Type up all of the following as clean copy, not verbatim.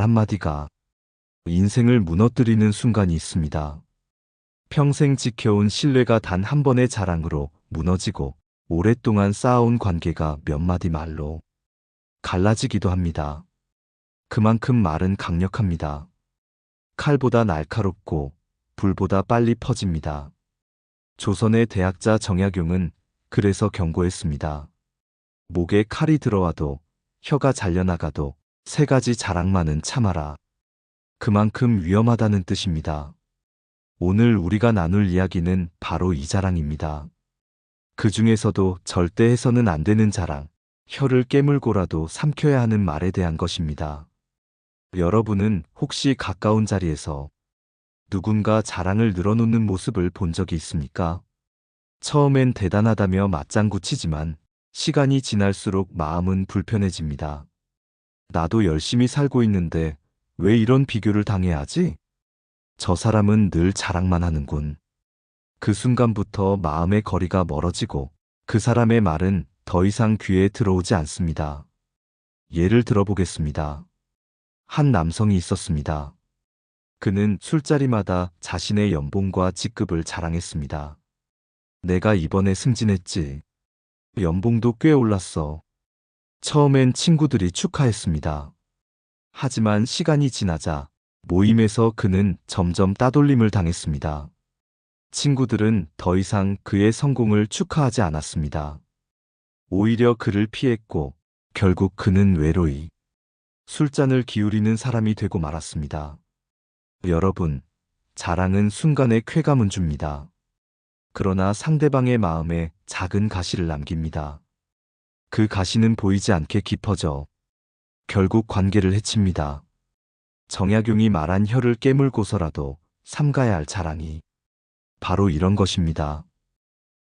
한마디가 인생을 무너뜨리는 순간이 있습니다. 평생 지켜온 신뢰가 단 한 번의 자랑으로 무너지고 오랫동안 쌓아온 관계가 몇 마디 말로 갈라지기도 합니다. 그만큼 말은 강력합니다. 칼보다 날카롭고 불보다 빨리 퍼집니다. 조선의 대학자 정약용은 그래서 경고했습니다. 목에 칼이 들어와도 혀가 잘려나가도 세 가지 자랑만은 참아라. 그만큼 위험하다는 뜻입니다. 오늘 우리가 나눌 이야기는 바로 이 자랑입니다. 그 중에서도 절대 해서는 안 되는 자랑, 혀를 깨물고라도 삼켜야 하는 말에 대한 것입니다. 여러분은 혹시 가까운 자리에서 누군가 자랑을 늘어놓는 모습을 본 적이 있습니까? 처음엔 대단하다며 맞장구 치지만 시간이 지날수록 마음은 불편해집니다. 나도 열심히 살고 있는데 왜 이런 비교를 당해야 하지? 저 사람은 늘 자랑만 하는군. 그 순간부터 마음의 거리가 멀어지고 그 사람의 말은 더 이상 귀에 들어오지 않습니다. 예를 들어보겠습니다. 한 남성이 있었습니다. 그는 술자리마다 자신의 연봉과 직급을 자랑했습니다. 내가 이번에 승진했지. 연봉도 꽤 올랐어. 처음엔 친구들이 축하했습니다. 하지만 시간이 지나자 모임에서 그는 점점 따돌림을 당했습니다. 친구들은 더 이상 그의 성공을 축하하지 않았습니다. 오히려 그를 피했고 결국 그는 외로이 술잔을 기울이는 사람이 되고 말았습니다. 여러분, 자랑은 순간의 쾌감은 줍니다. 그러나 상대방의 마음에 작은 가시를 남깁니다. 그 가시는 보이지 않게 깊어져 결국 관계를 해칩니다. 정약용이 말한 혀를 깨물고서라도 삼가야 할 자랑이 바로 이런 것입니다.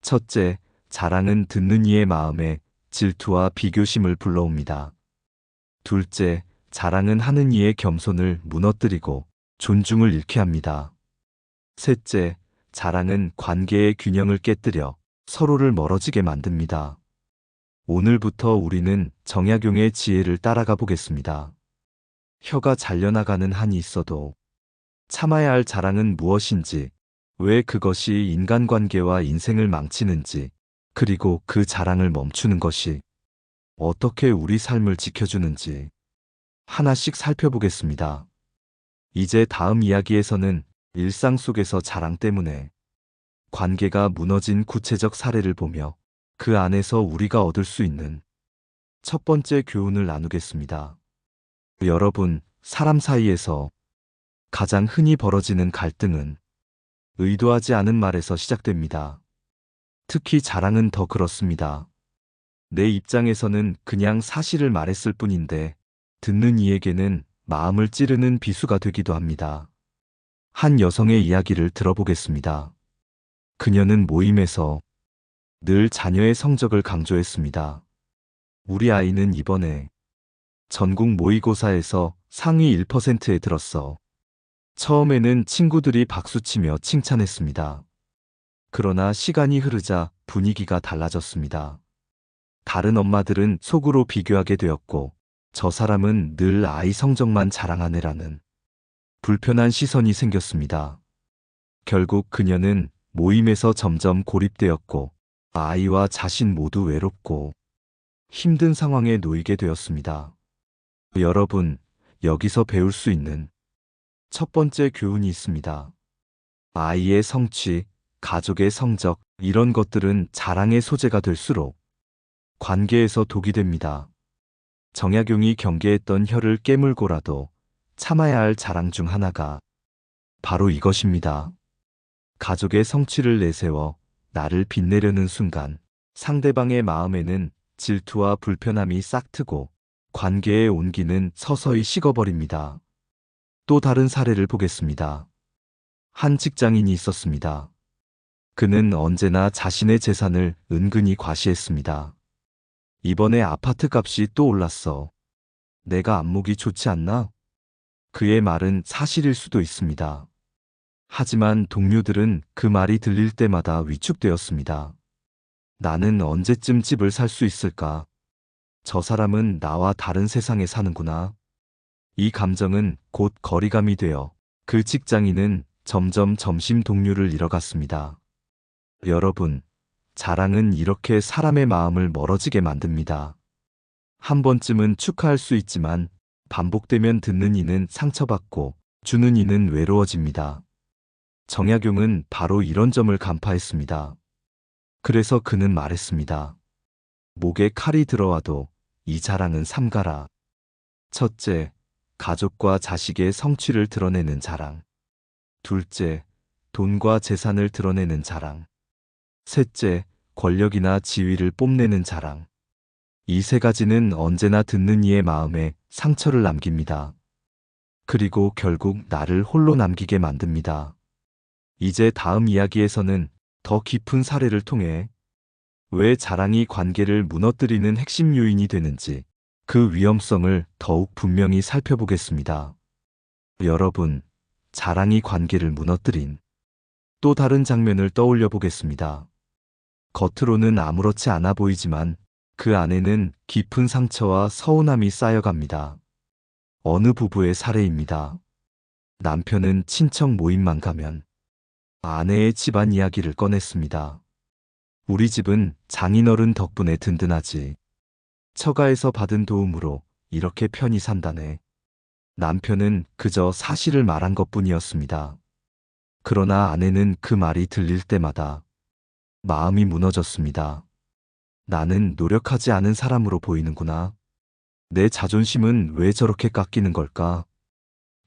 첫째, 자랑은 듣는 이의 마음에 질투와 비교심을 불러옵니다. 둘째, 자랑은 하는 이의 겸손을 무너뜨리고 존중을 잃게 합니다. 셋째, 자랑은 관계의 균형을 깨뜨려 서로를 멀어지게 만듭니다. 오늘부터 우리는 정약용의 지혜를 따라가 보겠습니다. 혀가 잘려나가는 한이 있어도 참아야 할 자랑은 무엇인지, 왜 그것이 인간관계와 인생을 망치는지, 그리고 그 자랑을 멈추는 것이 어떻게 우리 삶을 지켜주는지 하나씩 살펴보겠습니다. 이제 다음 이야기에서는 일상 속에서 자랑 때문에 관계가 무너진 구체적 사례를 보며 그 안에서 우리가 얻을 수 있는 첫 번째 교훈을 나누겠습니다. 여러분, 사람 사이에서 가장 흔히 벌어지는 갈등은 의도하지 않은 말에서 시작됩니다. 특히 자랑은 더 그렇습니다. 내 입장에서는 그냥 사실을 말했을 뿐인데 듣는 이에게는 마음을 찌르는 비수가 되기도 합니다. 한 여성의 이야기를 들어보겠습니다. 그녀는 모임에서 늘 자녀의 성적을 강조했습니다. 우리 아이는 이번에 전국 모의고사에서 상위 1%에 들었어. 처음에는 친구들이 박수치며 칭찬했습니다. 그러나 시간이 흐르자 분위기가 달라졌습니다. 다른 엄마들은 속으로 비교하게 되었고, 저 사람은 늘 아이 성적만 자랑하네라는 불편한 시선이 생겼습니다. 결국 그녀는 모임에서 점점 고립되었고, 아이와 자신 모두 외롭고 힘든 상황에 놓이게 되었습니다. 여러분, 여기서 배울 수 있는 첫 번째 교훈이 있습니다. 아이의 성취, 가족의 성적, 이런 것들은 자랑의 소재가 될수록 관계에서 독이 됩니다. 정약용이 경계했던 혀를 깨물고라도 참아야 할 자랑 중 하나가 바로 이것입니다. 가족의 성취를 내세워 나를 빛내려는 순간 상대방의 마음에는 질투와 불편함이 싹트고 관계의 온기는 서서히 식어버립니다. 또 다른 사례를 보겠습니다. 한 직장인이 있었습니다. 그는 언제나 자신의 재산을 은근히 과시했습니다. 이번에 아파트 값이 또 올랐어. 내가 안목이 좋지 않나? 그의 말은 사실일 수도 있습니다. 하지만 동료들은 그 말이 들릴 때마다 위축되었습니다. 나는 언제쯤 집을 살 수 있을까? 저 사람은 나와 다른 세상에 사는구나. 이 감정은 곧 거리감이 되어 그 직장인은 점점 점심 동료를 잃어갔습니다. 여러분, 자랑은 이렇게 사람의 마음을 멀어지게 만듭니다. 한 번쯤은 축하할 수 있지만 반복되면 듣는 이는 상처받고 주는 이는 외로워집니다. 정약용은 바로 이런 점을 간파했습니다. 그래서 그는 말했습니다. 목에 칼이 들어와도 이 자랑은 삼가라. 첫째, 가족과 자식의 성취를 드러내는 자랑. 둘째, 돈과 재산을 드러내는 자랑. 셋째, 권력이나 지위를 뽐내는 자랑. 이 세 가지는 언제나 듣는 이의 마음에 상처를 남깁니다. 그리고 결국 나를 홀로 남기게 만듭니다. 이제 다음 이야기에서는 더 깊은 사례를 통해 왜 자랑이 관계를 무너뜨리는 핵심 요인이 되는지 그 위험성을 더욱 분명히 살펴보겠습니다. 여러분, 자랑이 관계를 무너뜨린 또 다른 장면을 떠올려 보겠습니다. 겉으로는 아무렇지 않아 보이지만 그 안에는 깊은 상처와 서운함이 쌓여갑니다. 어느 부부의 사례입니다. 남편은 친척 모임만 가면 아내의 집안 이야기를 꺼냈습니다. 우리 집은 장인어른 덕분에 든든하지. 처가에서 받은 도움으로 이렇게 편히 산다네. 남편은 그저 사실을 말한 것뿐이었습니다. 그러나 아내는 그 말이 들릴 때마다 마음이 무너졌습니다. 나는 노력하지 않은 사람으로 보이는구나. 내 자존심은 왜 저렇게 깎이는 걸까?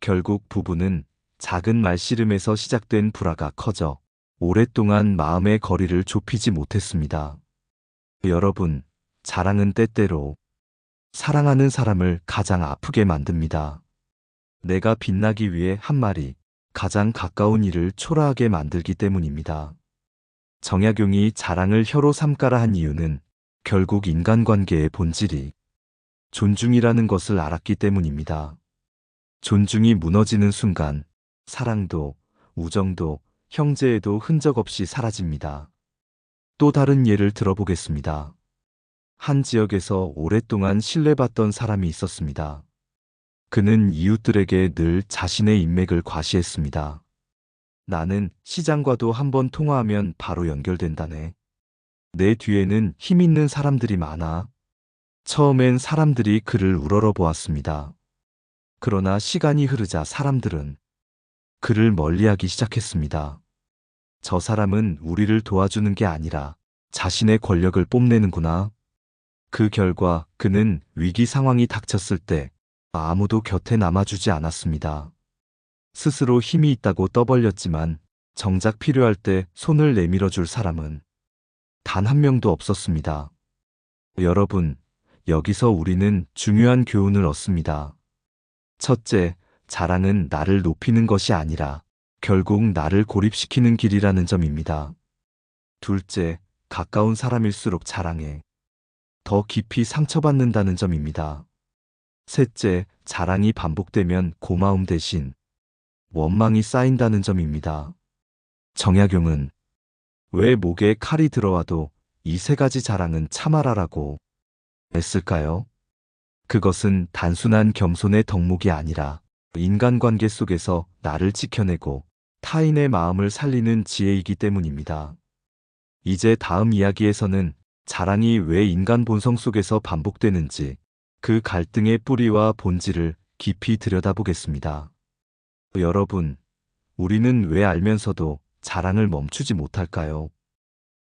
결국 부부는 작은 말씨름에서 시작된 불화가 커져 오랫동안 마음의 거리를 좁히지 못했습니다. 여러분, 자랑은 때때로 사랑하는 사람을 가장 아프게 만듭니다. 내가 빛나기 위해 한 말이 가장 가까운 이를 초라하게 만들기 때문입니다. 정약용이 자랑을 혀로 삼가라 한 이유는 결국 인간관계의 본질이 존중이라는 것을 알았기 때문입니다. 존중이 무너지는 순간 사랑도, 우정도, 형제에도 흔적 없이 사라집니다. 또 다른 예를 들어보겠습니다. 한 지역에서 오랫동안 신뢰받던 사람이 있었습니다. 그는 이웃들에게 늘 자신의 인맥을 과시했습니다. 나는 시장과도 한번 통화하면 바로 연결된다네. 내 뒤에는 힘 있는 사람들이 많아. 처음엔 사람들이 그를 우러러 보았습니다. 그러나 시간이 흐르자 사람들은 그를 멀리하기 시작했습니다. 저 사람은 우리를 도와주는 게 아니라 자신의 권력을 뽐내는구나. 그 결과 그는 위기 상황이 닥쳤을 때 아무도 곁에 남아주지 않았습니다. 스스로 힘이 있다고 떠벌렸지만 정작 필요할 때 손을 내밀어 줄 사람은 단 한 명도 없었습니다. 여러분, 여기서 우리는 중요한 교훈을 얻습니다. 첫째, 자랑은 나를 높이는 것이 아니라 결국 나를 고립시키는 길이라는 점입니다. 둘째, 가까운 사람일수록 자랑해 더 깊이 상처받는다는 점입니다. 셋째, 자랑이 반복되면 고마움 대신 원망이 쌓인다는 점입니다. 정약용은 왜 목에 칼이 들어와도 이 세 가지 자랑은 참아라라고 했을까요? 그것은 단순한 겸손의 덕목이 아니라 인간관계 속에서 나를 지켜내고 타인의 마음을 살리는 지혜이기 때문입니다. 이제 다음 이야기에서는 자랑이 왜 인간 본성 속에서 반복되는지 그 갈등의 뿌리와 본질을 깊이 들여다보겠습니다. 여러분, 우리는 왜 알면서도 자랑을 멈추지 못할까요?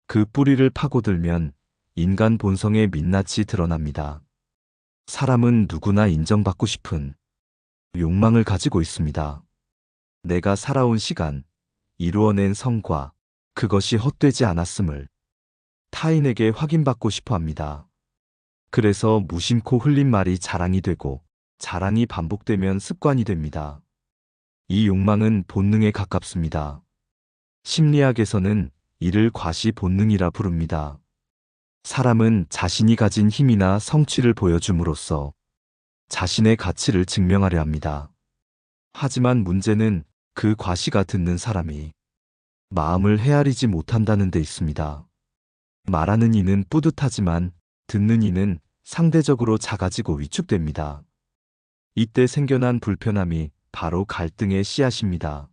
그 뿌리를 파고들면 인간 본성의 민낯이 드러납니다. 사람은 누구나 인정받고 싶은 욕망을 가지고 있습니다. 내가 살아온 시간, 이루어낸 성과, 그것이 헛되지 않았음을 타인에게 확인받고 싶어 합니다. 그래서 무심코 흘린 말이 자랑이 되고 자랑이 반복되면 습관이 됩니다. 이 욕망은 본능에 가깝습니다. 심리학에서는 이를 과시 본능이라 부릅니다. 사람은 자신이 가진 힘이나 성취를 보여줌으로써 자신의 가치를 증명하려 합니다. 하지만 문제는 그 과시가 듣는 사람이 마음을 헤아리지 못한다는 데 있습니다. 말하는 이는 뿌듯하지만 듣는 이는 상대적으로 작아지고 위축됩니다. 이때 생겨난 불편함이 바로 갈등의 씨앗입니다.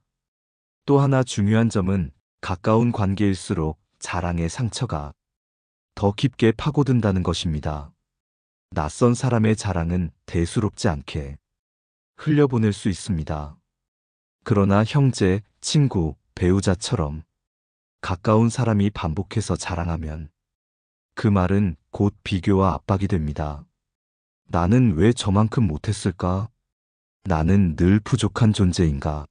또 하나 중요한 점은 가까운 관계일수록 자랑의 상처가 더 깊게 파고든다는 것입니다. 낯선 사람의 자랑은 대수롭지 않게 흘려보낼 수 있습니다. 그러나 형제, 친구, 배우자처럼 가까운 사람이 반복해서 자랑하면 그 말은 곧 비교와 압박이 됩니다. 나는 왜 저만큼 못했을까? 나는 늘 부족한 존재인가?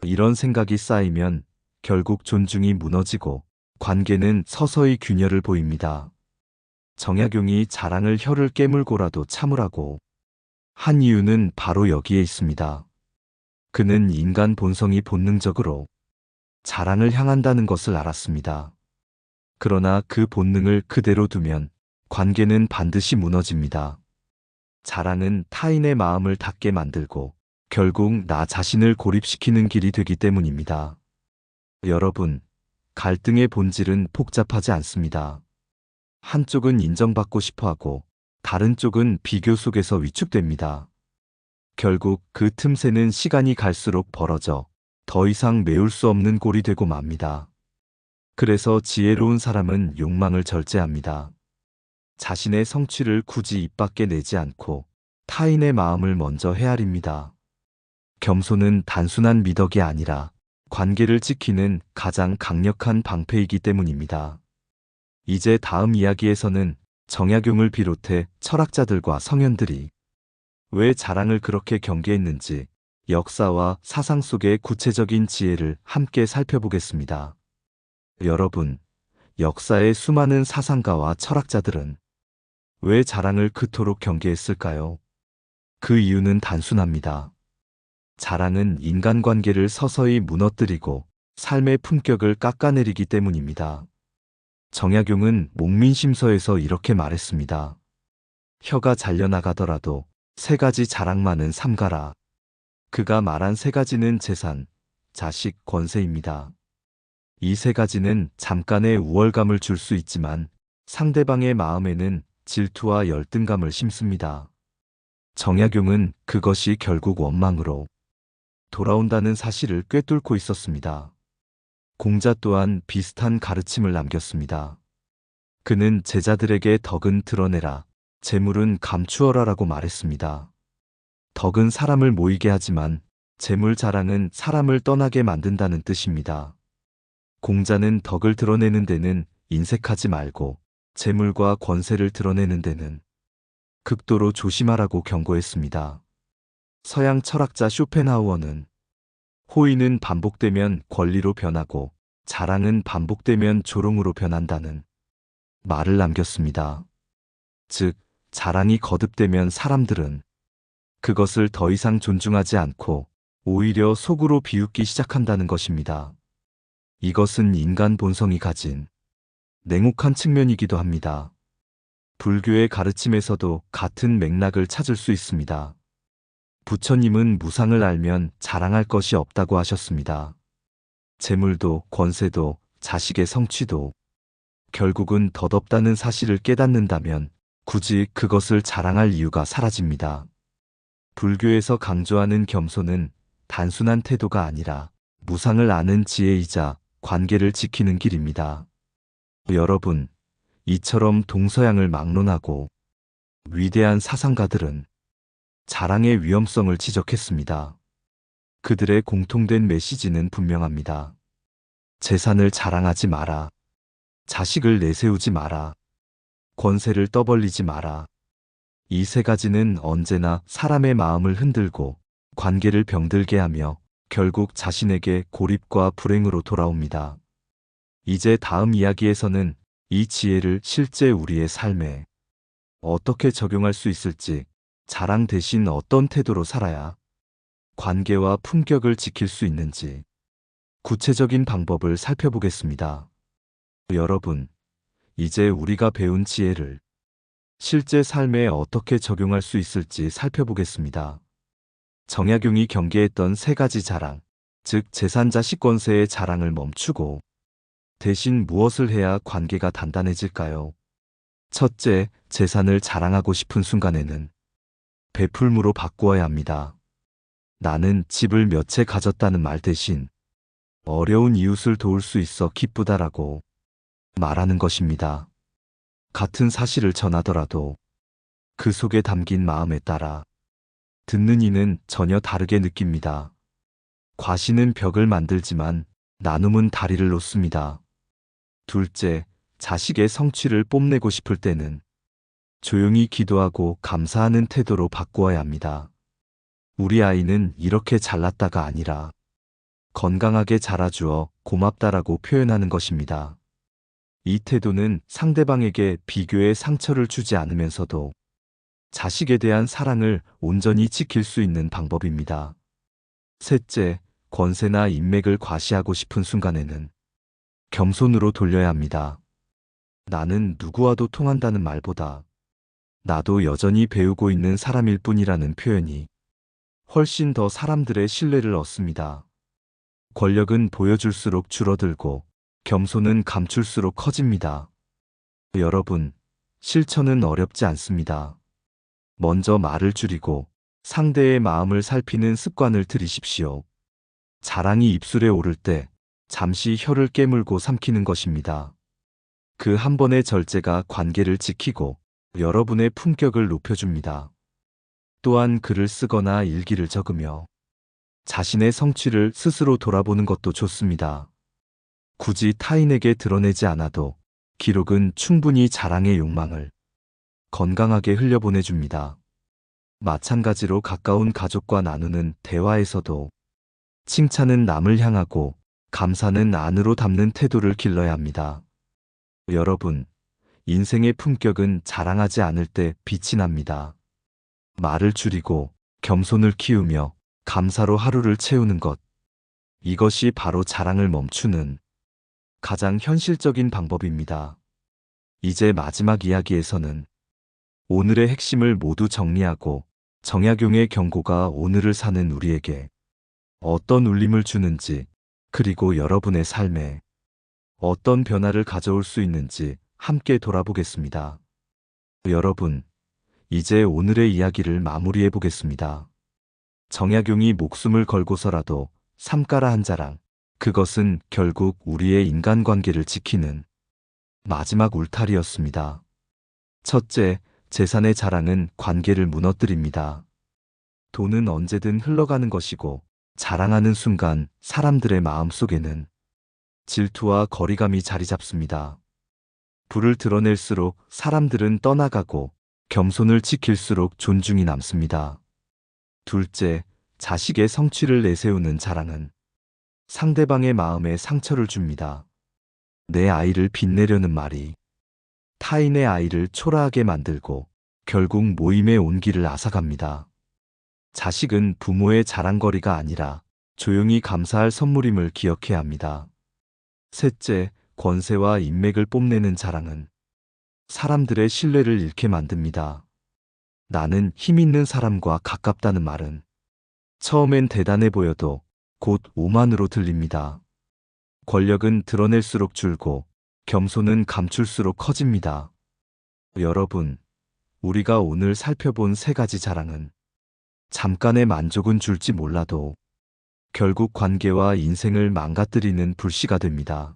이런 생각이 쌓이면 결국 존중이 무너지고 관계는 서서히 균열을 보입니다. 정약용이 자랑을 혀를 깨물고라도 참으라고 한 이유는 바로 여기에 있습니다. 그는 인간 본성이 본능적으로 자랑을 향한다는 것을 알았습니다. 그러나 그 본능을 그대로 두면 관계는 반드시 무너집니다. 자랑은 타인의 마음을 닫게 만들고 결국 나 자신을 고립시키는 길이 되기 때문입니다. 여러분, 갈등의 본질은 복잡하지 않습니다. 한쪽은 인정받고 싶어 하고 다른 쪽은 비교 속에서 위축됩니다. 결국 그 틈새는 시간이 갈수록 벌어져 더 이상 메울 수 없는 골이 되고 맙니다. 그래서 지혜로운 사람은 욕망을 절제합니다. 자신의 성취를 굳이 입 밖에 내지 않고 타인의 마음을 먼저 헤아립니다. 겸손은 단순한 미덕이 아니라 관계를 지키는 가장 강력한 방패이기 때문입니다. 이제 다음 이야기에서는 정약용을 비롯해 철학자들과 성현들이 왜 자랑을 그렇게 경계했는지 역사와 사상 속의 구체적인 지혜를 함께 살펴보겠습니다. 여러분, 역사의 수많은 사상가와 철학자들은 왜 자랑을 그토록 경계했을까요? 그 이유는 단순합니다. 자랑은 인간관계를 서서히 무너뜨리고 삶의 품격을 깎아내리기 때문입니다. 정약용은 목민심서에서 이렇게 말했습니다. 혀가 잘려나가더라도 세 가지 자랑만은 삼가라. 그가 말한 세 가지는 재산, 자식, 권세입니다. 이 세 가지는 잠깐의 우월감을 줄 수 있지만 상대방의 마음에는 질투와 열등감을 심습니다. 정약용은 그것이 결국 원망으로 돌아온다는 사실을 꿰뚫고 있었습니다. 공자 또한 비슷한 가르침을 남겼습니다. 그는 제자들에게 덕은 드러내라, 재물은 감추어라라고 말했습니다. 덕은 사람을 모이게 하지만 재물 자랑은 사람을 떠나게 만든다는 뜻입니다. 공자는 덕을 드러내는 데는 인색하지 말고 재물과 권세를 드러내는 데는 극도로 조심하라고 경고했습니다. 서양 철학자 쇼펜하우어는 호의는 반복되면 권리로 변하고 자랑은 반복되면 조롱으로 변한다는 말을 남겼습니다. 즉, 자랑이 거듭되면 사람들은 그것을 더 이상 존중하지 않고 오히려 속으로 비웃기 시작한다는 것입니다. 이것은 인간 본성이 가진 냉혹한 측면이기도 합니다. 불교의 가르침에서도 같은 맥락을 찾을 수 있습니다. 부처님은 무상을 알면 자랑할 것이 없다고 하셨습니다. 재물도 권세도 자식의 성취도 결국은 덧없다는 사실을 깨닫는다면 굳이 그것을 자랑할 이유가 사라집니다. 불교에서 강조하는 겸손은 단순한 태도가 아니라 무상을 아는 지혜이자 관계를 지키는 길입니다. 여러분, 이처럼 동서양을 막론하고 위대한 사상가들은 자랑의 위험성을 지적했습니다. 그들의 공통된 메시지는 분명합니다. 재산을 자랑하지 마라. 자식을 내세우지 마라. 권세를 떠벌리지 마라. 이 세 가지는 언제나 사람의 마음을 흔들고 관계를 병들게 하며 결국 자신에게 고립과 불행으로 돌아옵니다. 이제 다음 이야기에서는 이 지혜를 실제 우리의 삶에 어떻게 적용할 수 있을지, 자랑 대신 어떤 태도로 살아야 관계와 품격을 지킬 수 있는지 구체적인 방법을 살펴보겠습니다. 여러분, 이제 우리가 배운 지혜를 실제 삶에 어떻게 적용할 수 있을지 살펴보겠습니다. 정약용이 경계했던 세 가지 자랑, 즉 재산, 자식, 권세의 자랑을 멈추고 대신 무엇을 해야 관계가 단단해질까요? 첫째, 재산을 자랑하고 싶은 순간에는 베풀무로 바꾸어야 합니다. 나는 집을 몇 채 가졌다는 말 대신 어려운 이웃을 도울 수 있어 기쁘다라고 말하는 것입니다. 같은 사실을 전하더라도 그 속에 담긴 마음에 따라 듣는 이는 전혀 다르게 느낍니다. 과시는 벽을 만들지만 나눔은 다리를 놓습니다. 둘째, 자식의 성취를 뽐내고 싶을 때는 조용히 기도하고 감사하는 태도로 바꾸어야 합니다. 우리 아이는 이렇게 잘났다가 아니라 건강하게 자라주어 고맙다라고 표현하는 것입니다. 이 태도는 상대방에게 비교의 상처를 주지 않으면서도 자식에 대한 사랑을 온전히 지킬 수 있는 방법입니다. 셋째, 권세나 인맥을 과시하고 싶은 순간에는 겸손으로 돌려야 합니다. 나는 누구와도 통한다는 말보다 나도 여전히 배우고 있는 사람일 뿐이라는 표현이 훨씬 더 사람들의 신뢰를 얻습니다. 권력은 보여줄수록 줄어들고 겸손은 감출수록 커집니다. 여러분, 실천은 어렵지 않습니다. 먼저 말을 줄이고 상대의 마음을 살피는 습관을 들이십시오. 자랑이 입술에 오를 때 잠시 혀를 깨물고 삼키는 것입니다. 그 한 번의 절제가 관계를 지키고 여러분의 품격을 높여줍니다. 또한 글을 쓰거나 일기를 적으며 자신의 성취를 스스로 돌아보는 것도 좋습니다. 굳이 타인에게 드러내지 않아도 기록은 충분히 자랑의 욕망을 건강하게 흘려보내줍니다. 마찬가지로 가까운 가족과 나누는 대화에서도 칭찬은 남을 향하고 감사는 안으로 담는 태도를 길러야 합니다. 여러분, 인생의 품격은 자랑하지 않을 때 빛이 납니다. 말을 줄이고 겸손을 키우며 감사로 하루를 채우는 것. 이것이 바로 자랑을 멈추는 가장 현실적인 방법입니다. 이제 마지막 이야기에서는 오늘의 핵심을 모두 정리하고 정약용의 경고가 오늘을 사는 우리에게 어떤 울림을 주는지, 그리고 여러분의 삶에 어떤 변화를 가져올 수 있는지 함께 돌아보겠습니다. 여러분, 이제 오늘의 이야기를 마무리해 보겠습니다. 정약용이 목숨을 걸고서라도 삼가라 한 자랑, 그것은 결국 우리의 인간관계를 지키는 마지막 울타리였습니다. 첫째, 재산의 자랑은 관계를 무너뜨립니다. 돈은 언제든 흘러가는 것이고 자랑하는 순간 사람들의 마음속에는 질투와 거리감이 자리 잡습니다. 부를 드러낼수록 사람들은 떠나가고 겸손을 지킬수록 존중이 남습니다. 둘째, 자식의 성취를 내세우는 자랑은 상대방의 마음에 상처를 줍니다. 내 아이를 빛내려는 말이 타인의 아이를 초라하게 만들고 결국 모임의 온기를 앗아갑니다. 자식은 부모의 자랑거리가 아니라 조용히 감사할 선물임을 기억해야 합니다. 셋째, 권세와 인맥을 뽐내는 자랑은 사람들의 신뢰를 잃게 만듭니다. 나는 힘 있는 사람과 가깝다는 말은 처음엔 대단해 보여도 곧 오만으로 들립니다. 권력은 드러낼수록 줄고 겸손은 감출수록 커집니다. 여러분, 우리가 오늘 살펴본 세 가지 자랑은 잠깐의 만족은 줄지 몰라도 결국 관계와 인생을 망가뜨리는 불씨가 됩니다.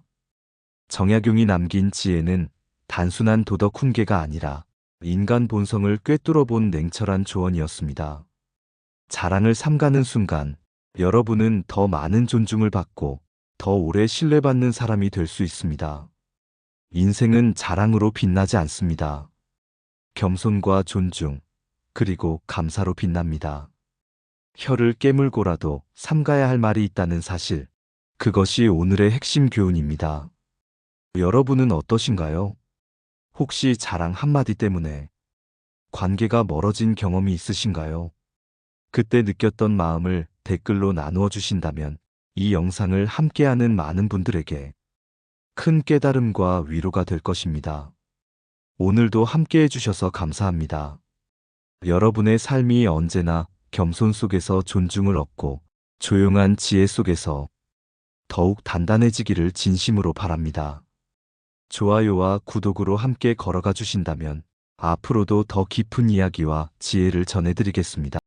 정약용이 남긴 지혜는 단순한 도덕 훈계가 아니라 인간 본성을 꿰뚫어 본 냉철한 조언이었습니다. 자랑을 삼가는 순간 여러분은 더 많은 존중을 받고 더 오래 신뢰받는 사람이 될 수 있습니다. 인생은 자랑으로 빛나지 않습니다. 겸손과 존중, 그리고 감사로 빛납니다. 혀를 깨물고라도 삼가야 할 말이 있다는 사실, 그것이 오늘의 핵심 교훈입니다. 여러분은 어떠신가요? 혹시 자랑 한마디 때문에 관계가 멀어진 경험이 있으신가요? 그때 느꼈던 마음을 댓글로 나누어 주신다면 이 영상을 함께하는 많은 분들에게 큰 깨달음과 위로가 될 것입니다. 오늘도 함께해 주셔서 감사합니다. 여러분의 삶이 언제나 겸손 속에서 존중을 얻고 조용한 지혜 속에서 더욱 단단해지기를 진심으로 바랍니다. 좋아요와 구독으로 함께 걸어가 주신다면 앞으로도 더 깊은 이야기와 지혜를 전해드리겠습니다.